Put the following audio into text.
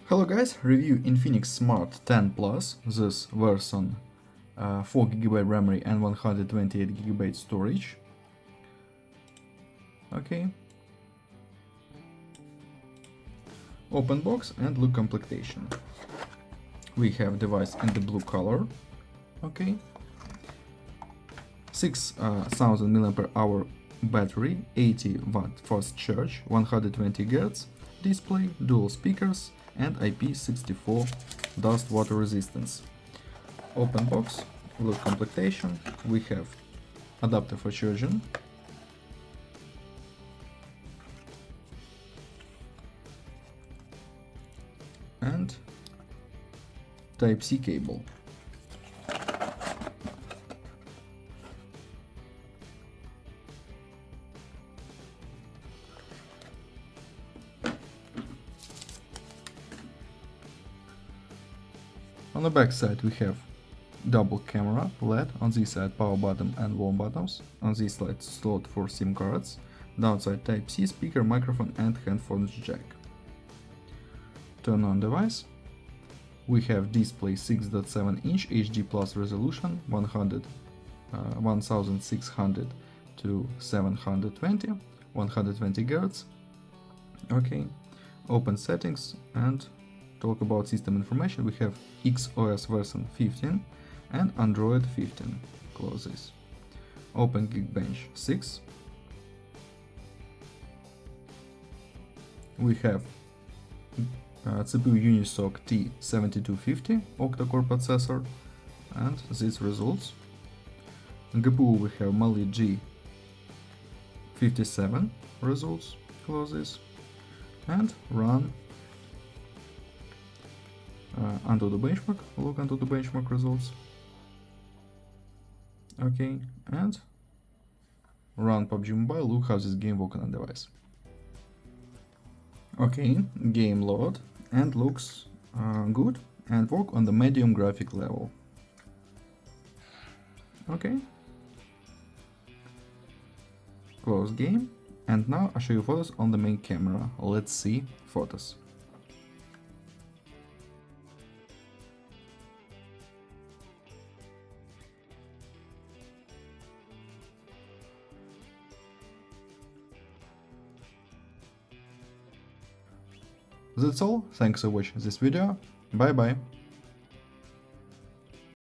Hello guys, review Infinix Smart 10 Plus. This version 4GB memory and 128GB storage. Okay. Open box and look completion. We have device in the blue color. Okay. 6000 mAh battery, 80 watt fast charge, 120 Hz display, dual speakers and IP64 dust water resistance. Open box, look completion. We have adapter for charging, and Type-C cable. On the back side we have double camera, LED, on this side power button and warm buttons, on this side slot for SIM cards, downside Type-C, speaker, microphone and headphones jack. Turn on device. We have display 6.7 inch HD plus resolution, 1600 to 720, 120 Hz. Okay, open settings and talk about system information. We have XOS version 15 and Android 15. Close this. Open Geekbench 6. We have CPU Unisoc T7250 octa-core processor and these results. GPU we have Mali G57 results. Close this and run onto the benchmark, look onto the benchmark results. Okay, and run PUBG Mobile, look how this game works on device. Okay, game load and looks good and work on the medium graphic level. Okay, close game, and now I'll show you photos on the main camera. Let's see photos. That's all, thanks for watching this video, bye bye.